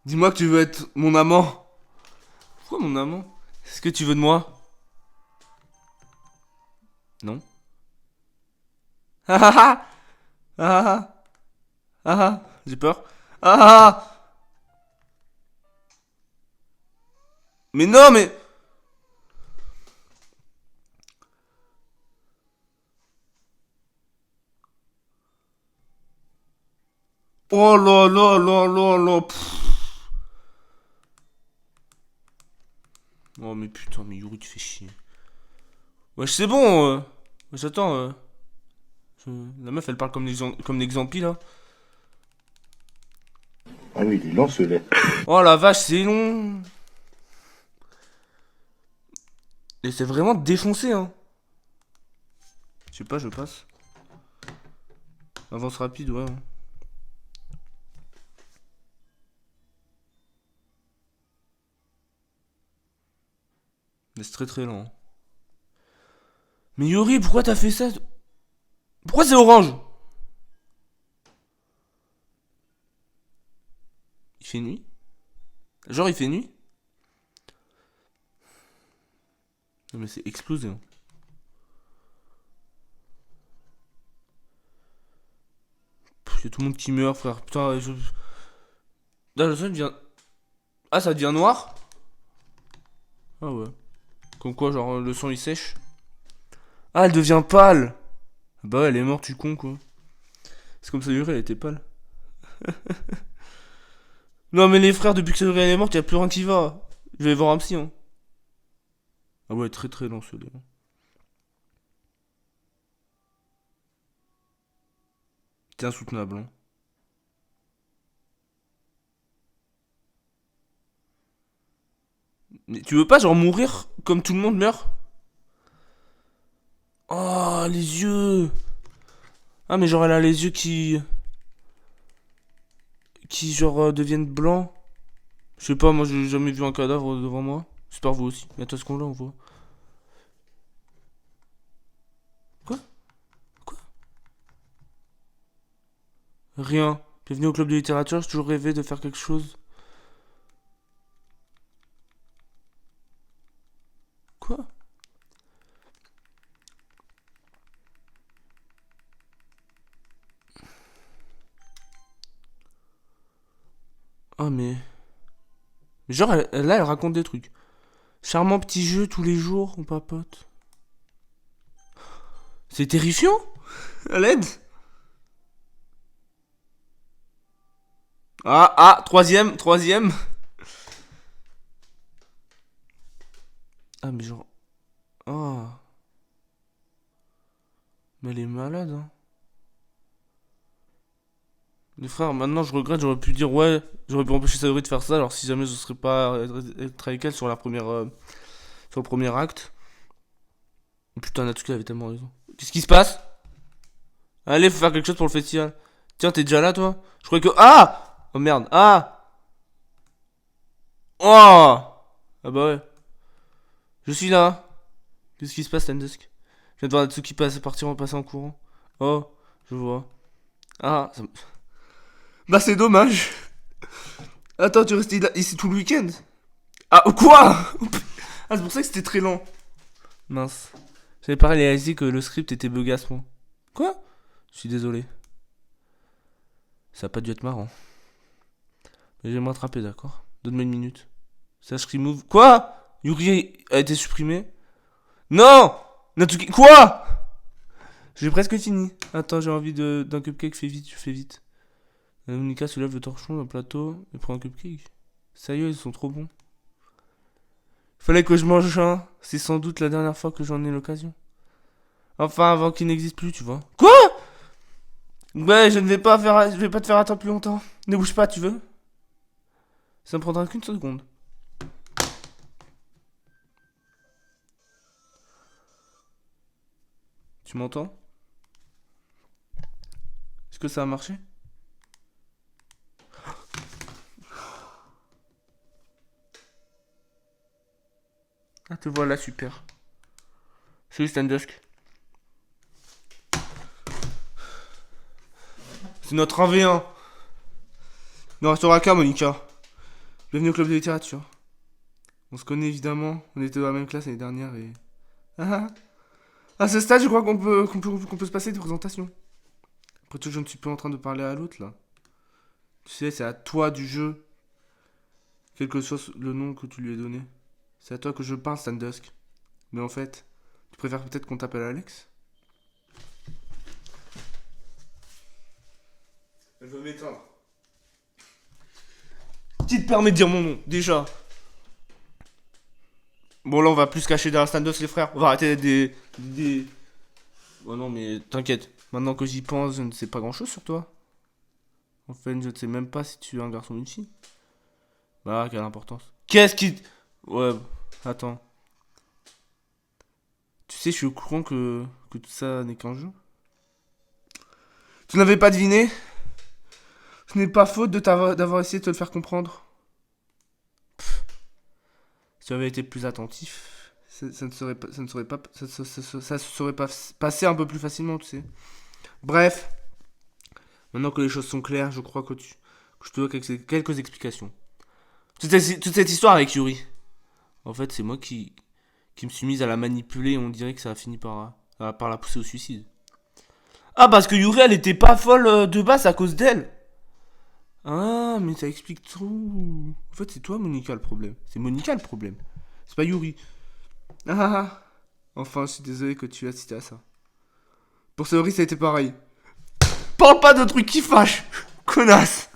Dis-moi que tu veux être mon amant. Pourquoi mon amant? Est-ce que tu veux de moi? Non. Ah ah ah. Ah ah ah. Ah. J'ai peur. Ah ah. Mais non, mais... Oh là là là là là. Oh mais putain, mais Yuri, tu fais chier. Wesh, c'est bon. Wesh, attends. La meuf, elle parle comme l'exemple là. Ah oui, il est lent ce lait. Oh la vache, c'est long. Et c'est vraiment défoncé, hein. Je sais pas, je passe. Avance rapide, ouais. Mais c'est très très lent. Mais Yuri, pourquoi t'as fait ça? Pourquoi c'est orange? Il fait nuit? Genre il fait nuit? Non mais c'est explosé, hein. Y'a tout le monde qui meurt, frère. Putain, je... Là, le son devient... Ah, ça devient noir? Ah ouais. Comme quoi, genre, le sang il sèche. Ah, elle devient pâle. Bah ouais, elle est morte, tu con, quoi. C'est comme ça, Yuri, elle était pâle. Non mais les frères, depuis que Yuri elle est morte, y'a plus rien qui va. Je vais voir un psy, hein. Ah ouais, très très lent celui-là. C'est insoutenable, hein. Mais tu veux pas genre mourir comme tout le monde meurt? Oh, les yeux. Ah mais genre elle a les yeux qui genre deviennent blancs. Je sais pas, moi j'ai jamais vu un cadavre devant moi. J'espère vous aussi. Mais attends, ce qu'on là on voit. Quoi? Quoi? Rien. Bienvenue au club de littérature, j'ai toujours rêvé de faire quelque chose. Quoi? Ah mais genre là elle raconte des trucs. Charmant petit jeu tous les jours, on papote. C'est terrifiant. À l'aide. Ah ah, troisième, troisième. Ah mais genre... Ah. Mais elle est malade, hein. Les frères, maintenant je regrette, j'aurais pu dire ouais, j'aurais pu empêcher Saori de faire ça, alors si jamais je serais pas être avec elle sur la première, sur le premier acte. Putain, Natsuki avait tellement raison. Qu'est-ce qui se passe? Allez, faut faire quelque chose pour le festival. Tiens, t'es déjà là, toi? Je croyais que... Ah! Oh merde, ah! Oh! Ah bah ouais. Je suis là. Qu'est-ce qui se passe, Tendesk? Je viens de voir Natsuki partir en passant en courant. Oh, je vois. Ah, ça... Bah c'est dommage. Attends, tu restais ici tout le week-end? Ah, quoi? Ah, c'est pour ça que c'était très lent. Mince. J'avais pas réalisé que le script était bugasse, moi. Quoi? Je suis désolé. Ça a pas dû être marrant. Mais je vais me rattraper, d'accord? Donne-moi une minute. Slash remove. Quoi? Yuri a été supprimé? Non! Natsuki. Quoi? J'ai presque fini. Attends, j'ai envie d'un cupcake. Fais vite, fais vite. Monica soulève le torchon d'un plateau et prend un cupcake. Sérieux, ils sont trop bons. Fallait que je mange un. C'est sans doute la dernière fois que j'en ai l'occasion. Enfin, avant qu'il n'existe plus, tu vois. Quoi? Ouais, je vais pas te faire attendre plus longtemps. Ne bouge pas, tu veux? Ça me prendra qu'une seconde. Tu m'entends? Est-ce que ça a marché? Ah, te voilà, super. Salut Standusk. C'est notre 1v1. Il ne restera qu'un, Monica. Bienvenue au club de littérature. On se connaît évidemment, on était dans la même classe l'année dernière et... Ah, à ce stade, je crois qu'on peut se passer des présentations. Après tout, je ne suis plus en train de parler à l'autre, là. Tu sais, c'est à toi du jeu, quel que soit le nom que tu lui aies donné. C'est à toi que je parle, Sandusk. Mais en fait, tu préfères peut-être qu'on t'appelle Alex? Je veux m'éteindre. Qui te permet de dire mon nom, déjà? Bon, là, on va plus se cacher derrière Standos, les frères. On va arrêter des... Oh non, mais t'inquiète. Maintenant que j'y pense, je ne sais pas grand-chose sur toi. En fait, je ne sais même pas si tu es un garçon ou une fille. Bah, quelle importance. Qu'est-ce qui... Ouais, attends. Tu sais, je suis au courant que tout ça n'est qu'un jeu. Tu n'avais pas deviné? Ce n'est pas faute d'avoir essayé de te le faire comprendre. Si tu avais été plus attentif, ça ne serait pas, ça se serait pas passé un peu plus facilement, tu sais. Bref, maintenant que les choses sont claires, je crois que je te dois quelques explications. Toute cette histoire avec Yuri, en fait, c'est moi qui me suis mise à la manipuler et on dirait que ça a fini par la pousser au suicide. Ah, parce que Yuri, elle était pas folle de base à cause d'elle. Ah, mais ça explique tout. En fait, c'est toi, Monica, le problème. C'est Monica le problème. C'est pas Yuri. Ah ah ah. Enfin, je suis désolé que tu aies assisté à ça. Pour Saori, ça a été pareil. Parle pas de trucs qui fâchent, connasse.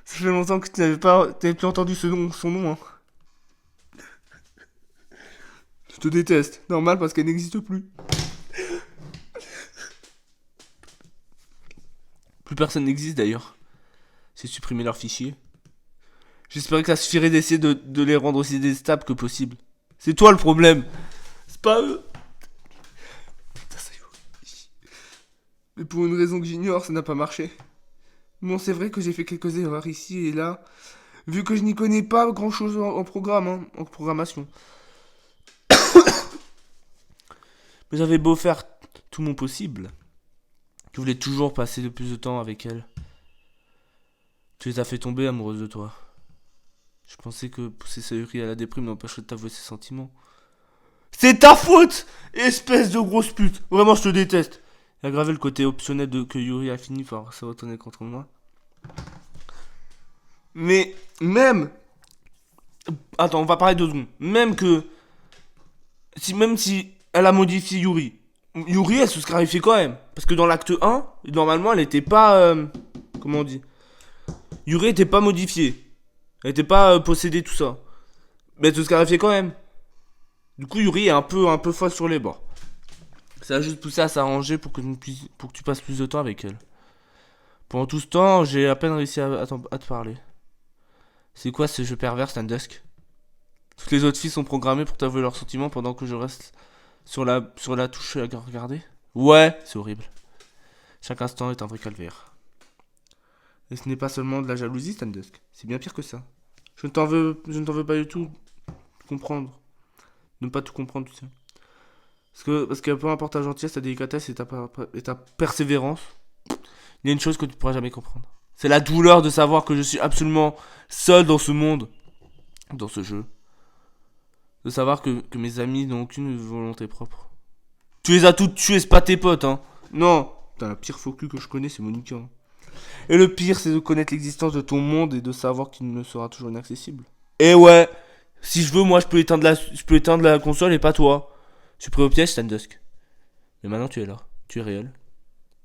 Ça fait longtemps que tu n'avais plus entendu son nom, hein. Je te déteste. Normal, parce qu'elle n'existe plus. Plus personne n'existe d'ailleurs. J'ai supprimé leurs fichiers. J'espérais que ça suffirait d'essayer de les rendre aussi déstables que possible. C'est toi le problème. C'est pas eux. Putain, ça y est. Mais pour une raison que j'ignore, ça n'a pas marché. Bon, c'est vrai que j'ai fait quelques erreurs ici et là. Vu que je n'y connais pas grand chose en programme, hein, en programmation. Mais j'avais beau faire tout mon possible. Je voulais toujours passer le plus de temps avec elle. Tu les as fait tomber amoureuses de toi. Je pensais que pousser Sayuri à la déprime n'empêcherait de t'avouer ses sentiments. C'est ta faute, espèce de grosse pute. Vraiment, je te déteste. Et aggraver le côté optionnel que Yuri a fini par se retourner contre moi. Mais même... Attends, on va parler 2 secondes. Même si elle a modifié Yuri, Yuri, elle se scarifiait quand même. Parce que dans l'acte 1, normalement, elle était pas... comment on dit? Yuri était pas modifiée. Elle était pas possédée, tout ça. Mais elle se scarifiait quand même. Du coup, Yuri est un peu folle sur les bords. Ça a juste poussé à s'arranger pour que tu passes plus de temps avec elle. Pendant tout ce temps, j'ai à peine réussi à te parler. C'est quoi ce jeu pervers, Sandusk? Toutes les autres filles sont programmées pour t'avouer leurs sentiments pendant que je reste sur la touche à regarder. Ouais, c'est horrible. Chaque instant est un vrai calvaire. Et ce n'est pas seulement de la jalousie, Sandusk. C'est bien pire que ça. Je ne t'en veux pas du tout comprendre. Ne pas tout comprendre, tu sais. Parce que peu importe ta gentillesse, ta délicatesse et ta persévérance, il y a une chose que tu ne pourras jamais comprendre. C'est la douleur de savoir que je suis absolument seul dans ce monde, dans ce jeu. De savoir que mes amis n'ont aucune volonté propre. Tu les as toutes tuées, c'est pas tes potes, hein. Non, t'as la pire faux cul que je connais, c'est Monica. Hein. Et le pire, c'est de connaître l'existence de ton monde et de savoir qu'il me sera toujours inaccessible. Et ouais, si je veux, moi, je peux éteindre la console et pas toi. Je suis prêt au piège, Sandusk. Mais maintenant, tu es là. Tu es réel.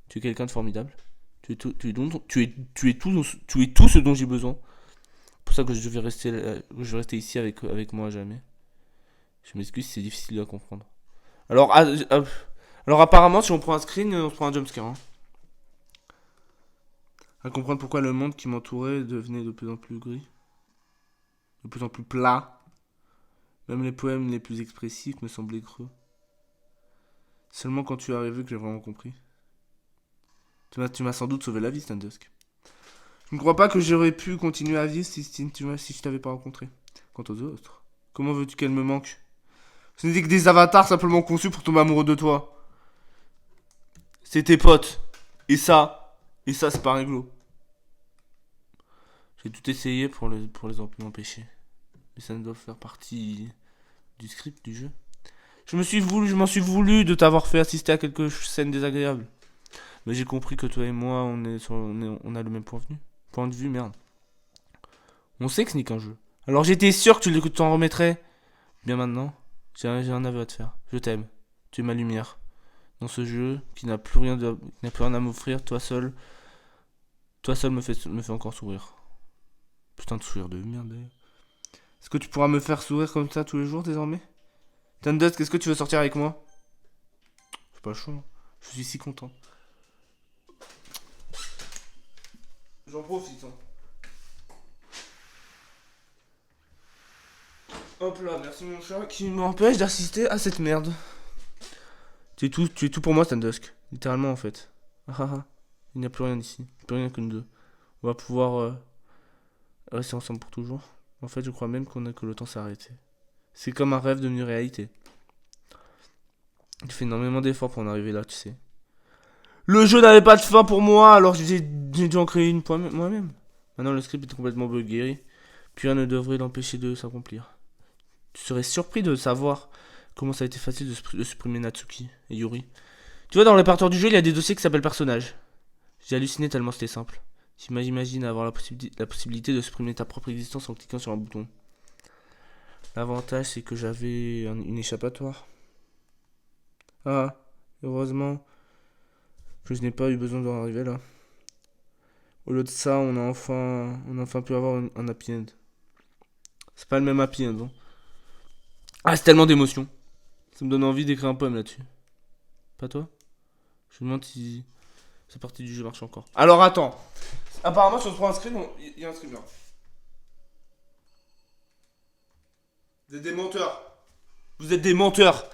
Tu es quelqu'un de formidable. Tu es tout ce dont j'ai besoin. C'est pour ça que je vais rester ici avec moi à jamais. Je m'excuse si c'est difficile à comprendre. Alors apparemment, si on prend un screen, on se prend un jumpscare. Hein. À comprendre pourquoi le monde qui m'entourait devenait de plus en plus gris. De plus en plus plat. Même les poèmes les plus expressifs me semblaient creux. Seulement quand tu es arrivé que j'ai vraiment compris. Tu m'as sans doute sauvé la vie, Sandusk. Je ne crois pas que j'aurais pu continuer à vivre si je t'avais pas rencontré. Quant aux autres, comment veux-tu qu'elles me manquent? Ce n'était que des avatars simplement conçus pour tomber amoureux de toi. C'est tes potes. Et ça c'est pas réglo. J'ai tout essayé pour les empêcher. Mais ça ne doit faire partie du script du jeu. Je m'en suis voulu de t'avoir fait assister à quelques scènes désagréables. Mais j'ai compris que toi et moi, on a le même point de vue, merde. On sait que ce n'est qu'un jeu. Alors j'étais sûr que tu t'en remettrais. Bien maintenant, j'ai un aveu à te faire. Je t'aime. Tu es ma lumière. Dans ce jeu qui n'a plus rien à m'offrir, toi seul me fait encore sourire. Putain de sourire de merde d'ailleurs. Est-ce que tu pourras me faire sourire comme ça tous les jours désormais? Tandust, est-ce que tu veux sortir avec moi? C'est pas chaud. Je suis si content. J'en profite. Hein. Hop là, merci mon chat qui m'empêche d'assister à cette merde. Tu es tout pour moi, Standusk. Littéralement en fait. Ah ah ah. Il n'y a plus rien ici. Plus rien que nous deux. On va pouvoir rester ensemble pour toujours. En fait, je crois même que le temps s'est arrêté. C'est comme un rêve devenu réalité. Il fait énormément d'efforts pour en arriver là, tu sais. Le jeu n'avait pas de fin pour moi, alors j'ai dû en créer une moi-même. Maintenant, le script est complètement buggé. Puis rien ne devrait l'empêcher de s'accomplir. Tu serais surpris de savoir comment ça a été facile de supprimer Natsuki et Yuri. Tu vois, dans le répertoire du jeu, il y a des dossiers qui s'appellent personnages. J'ai halluciné tellement c'était simple. J'imagine avoir la possibilité de supprimer ta propre existence en cliquant sur un bouton. L'avantage, c'est que j'avais une échappatoire. Ah, heureusement que je n'ai pas eu besoin d'en arriver là. Au lieu de ça, on a enfin pu avoir un happy end. C'est pas le même happy end, hein. Ah, c'est tellement d'émotions. Ça me donne envie d'écrire un poème là-dessus. Pas toi? Je me demande si cette partie du jeu marche encore. Alors attends. Apparemment, si on se prend un screen, il y a un streamer. Vous êtes des menteurs. Vous êtes des menteurs.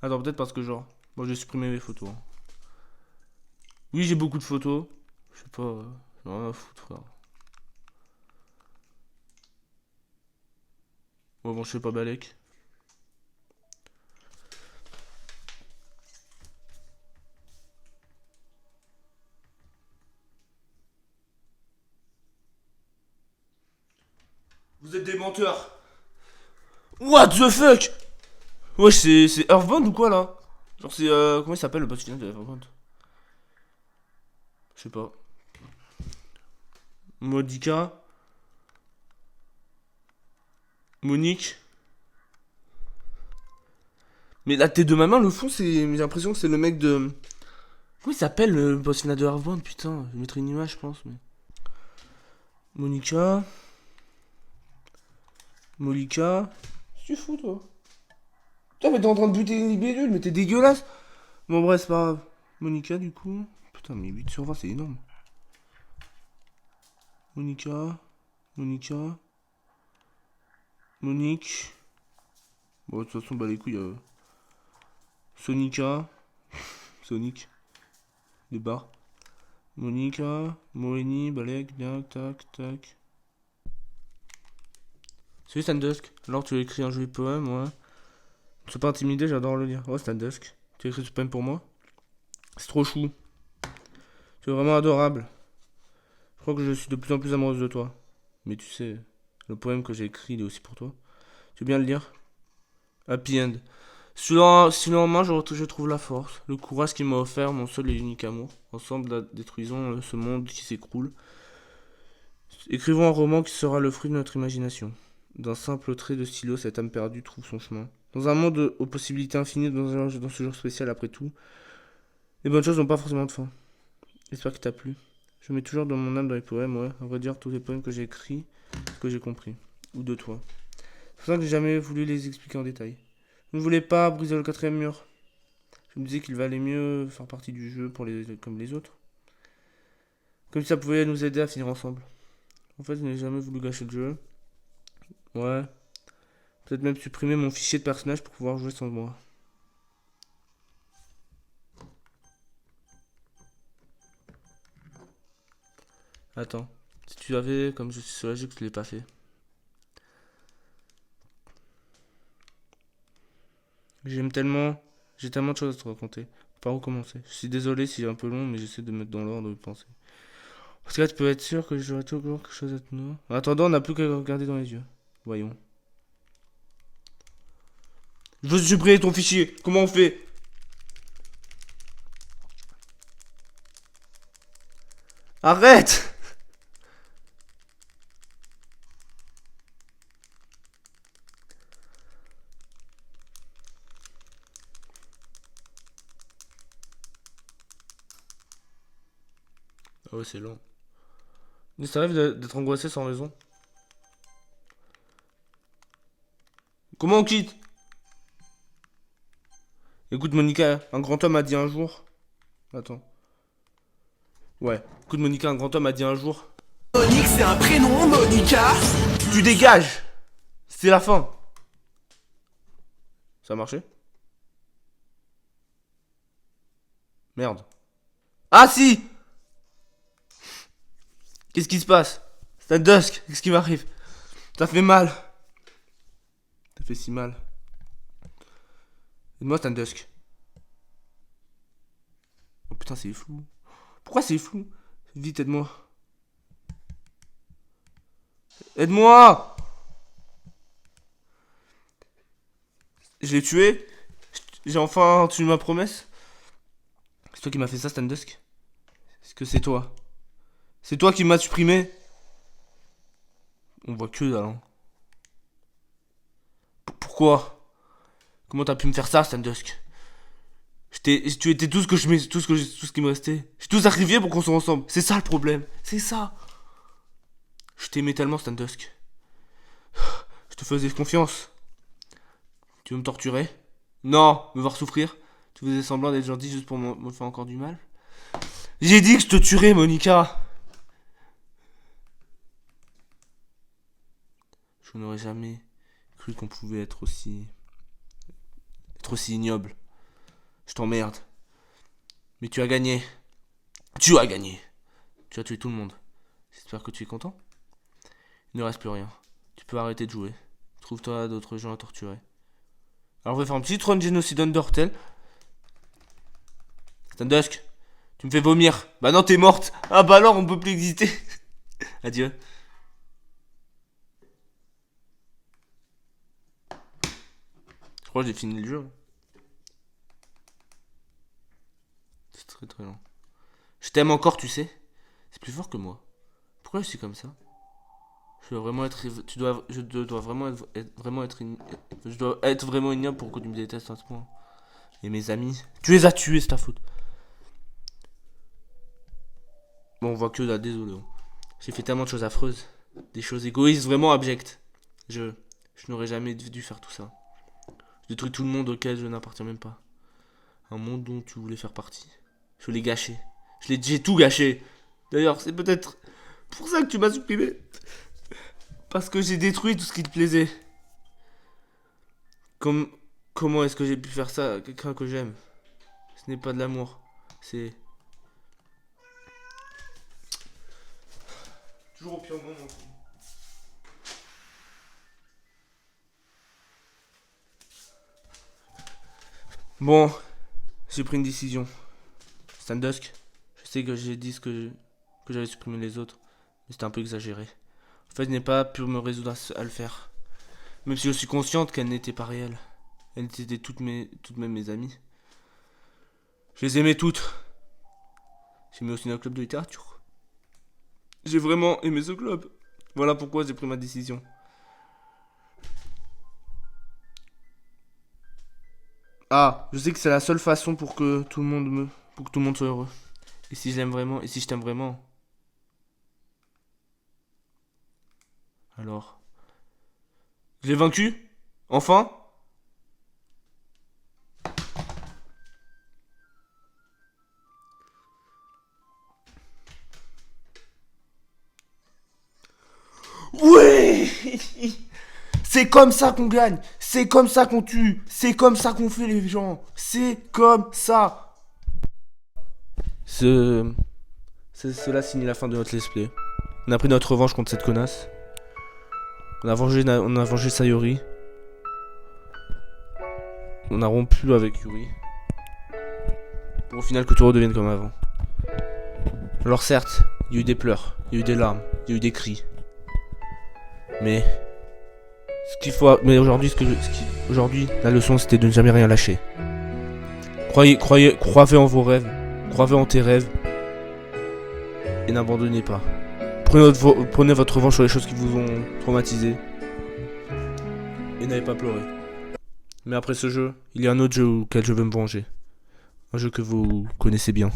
Attends, peut-être parce que genre... Bon, j'ai supprimé mes photos. Hein. Oui, j'ai beaucoup de photos. Je sais pas... J'ai rien à foutre, frère. Bon, je sais pas, Balek. Vous êtes des menteurs. What the fuck? Ouais, c'est Earthbound ou quoi là? Genre c'est comment il s'appelle le boss final de Earthbound? Je sais pas. Modica. Monique. Mais la tête de ma main, le fond, c'est. J'ai l'impression que c'est le mec de. Comment il s'appelle le boss final de Earthbound? Putain, je mettrai une image, je pense. Mais... Monica. Molika. Qu'est-ce que tu fous, toi? Putain, mais t'es en train de buter une libellule, mais t'es dégueulasse! Bon, bref, c'est pas grave. Monica, du coup. Putain, mais 8 sur 20, c'est énorme. Monica. Monica. Monique. Bon, de toute façon, bah les couilles. Sonica. Sonic. Les barres. Monica. Moeni. Balek. Bien. Tac. Tac. Salut Standusk. Alors tu as écrit un joli poème, ouais. Ne sois pas intimidé, j'adore le lire. Ouais, Standusk. Tu as écrit ce poème pour moi? C'est trop chou. Tu es vraiment adorable. Je crois que je suis de plus en plus amoureuse de toi. Mais tu sais, le poème que j'ai écrit, il est aussi pour toi. Tu veux bien le lire? Happy End. Si le lendemain, je trouve la force, le courage qu'il m'a offert, mon seul et unique amour. Ensemble, détruisons ce monde qui s'écroule. Écrivons un roman qui sera le fruit de notre imagination. D'un simple trait de stylo, cette âme perdue trouve son chemin. Dans un monde aux possibilités infinies, dans ce jour spécial après tout, les bonnes choses n'ont pas forcément de fin. J'espère qu'il t'a plu. Je mets toujours dans mon âme dans les poèmes, ouais. À vrai dire, tous les poèmes que j'ai écrits, ce que j'ai compris. Ou de toi. C'est pour ça que j'ai jamais voulu les expliquer en détail. Je ne voulais pas briser le quatrième mur. Je me disais qu'il valait mieux faire partie du jeu comme les autres. Comme si ça pouvait nous aider à finir ensemble. En fait, je n'ai jamais voulu gâcher le jeu. Ouais. Peut-être même supprimer mon fichier de personnage pour pouvoir jouer sans moi. Attends. Si tu avais, comme je suis soulagé que je l'ai pas fait. J'ai tellement de choses à te raconter. Par où commencer? Je suis désolé si c'est un peu long, mais j'essaie de mettre dans l'ordre de pensée. Parce que là, tu peux être sûr que j'aurai toujours quelque chose à te nous. En attendant, on n'a plus qu'à regarder dans les yeux. Voyons. Je veux supprimer ton fichier. Comment on fait? Arrête! Ah ouais, c'est long. Mais ça arrive d'être angoissé sans raison. Comment on quitte? Écoute, Monica, un grand homme a dit un jour. Attends. Ouais. Écoute, Monica, un grand homme a dit un jour. Monique, c'est un prénom, Monica. Tu dégages! C'est la fin. Ça a marché? Merde. Ah si! Qu'est-ce qui se passe? C'est Dusk, qu'est-ce qui m'arrive? Ça fait mal. Ça fait si mal. Aide-moi, Stan Dusk. Oh putain, c'est flou. Pourquoi c'est flou? Vite, aide-moi. Aide-moi! Je l'ai tué? J'ai enfin tenu ma promesse? C'est toi qui m'as fait ça, Stan Dusk? Est-ce que c'est toi? C'est toi qui m'as supprimé? On voit que dalle, hein. Pourquoi? Comment t'as pu me faire ça, Stan Dusk? Tu étais tout ce que tout ce qui me restait. J'ai tout sacrifié pour qu'on soit ensemble. C'est ça le problème. C'est ça. Je t'aimais tellement, Stan Dusk. Je te faisais confiance. Tu veux me torturer? Non, me voir souffrir. Tu faisais semblant d'être gentil juste pour me faire encore du mal. J'ai dit que je te tuerais, Monica. Je n'aurais jamais cru qu'on pouvait être aussi ignoble. Je t'emmerde. Mais tu as gagné. Tu as gagné. Tu as tué tout le monde. J'espère que tu es content. Il ne reste plus rien. Tu peux arrêter de jouer. Trouve-toi d'autres gens à torturer. Alors on va faire un petit trône génocide Undertale. Stan Dusk, tu me fais vomir. Bah non, t'es morte. Ah bah alors on peut plus exister. Adieu. Je crois que j'ai fini le jeu. C'est très très long. Je t'aime encore, tu sais. C'est plus fort que moi. Pourquoi je suis comme ça? Je dois vraiment être. Je dois vraiment je dois être vraiment ignoble pour que tu me détestes à ce point. Et mes amis. Tu les as tués, c'est ta faute. Bon, on voit que là, désolé. J'ai fait tellement de choses affreuses. Des choses égoïstes, vraiment abjectes. Je n'aurais jamais dû faire tout ça. Je détruis tout le monde auquel je n'appartiens même pas. Un monde dont tu voulais faire partie. Je l'ai gâché. J'ai tout gâché. D'ailleurs, c'est peut-être pour ça que tu m'as supprimé. Parce que j'ai détruit tout ce qui te plaisait. Comment est-ce que j'ai pu faire ça à quelqu'un que j'aime? Ce n'est pas de l'amour. C'est... Toujours au pire moment. Bon, j'ai pris une décision. Stan Dusk, je sais que j'ai dit que j'allais supprimer les autres, mais c'était un peu exagéré. En fait, je n'ai pas pu me résoudre à le faire. Même si je suis consciente qu'elles n'étaient pas réelles. Elles étaient toutes même mes amies. Je les aimais toutes. J'ai mis aussi dans le club de littérature. J'ai vraiment aimé ce club. Voilà pourquoi j'ai pris ma décision. Ah, je sais que c'est la seule façon pour que tout le monde soit heureux. Et si je l'aime vraiment, et si je t'aime vraiment, alors, je l'ai vaincu? Enfin? Oui! C'est comme ça qu'on gagne. C'est comme ça qu'on tue. C'est comme ça qu'on fait les gens. C'est comme ça. Cela signe la fin de notre let's play. On a pris notre revanche contre cette connasse. On a vengé Sayori. On a rompu avec Yuri. Pour au final que tout redevienne comme avant. Alors certes, Il y a eu des pleurs, il y a eu des larmes, il y a eu des cris. Mais aujourd'hui, la leçon c'était de ne jamais rien lâcher. Croyez en vos rêves, croyez en tes rêves et n'abandonnez pas. Prenez votre revanche sur les choses qui vous ont traumatisé et n'allez pas pleurer. Mais après ce jeu, il y a un autre jeu auquel je veux me venger. Un jeu que vous connaissez bien.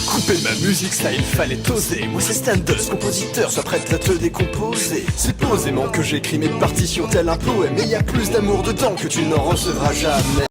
Couper ma musique, ça il fallait oser. Moi c'est Standus, compositeur, sois prête à te décomposer. C'est posément que j'écris mes partitions tel un poème. Et y a plus d'amour dedans que tu n'en recevras jamais.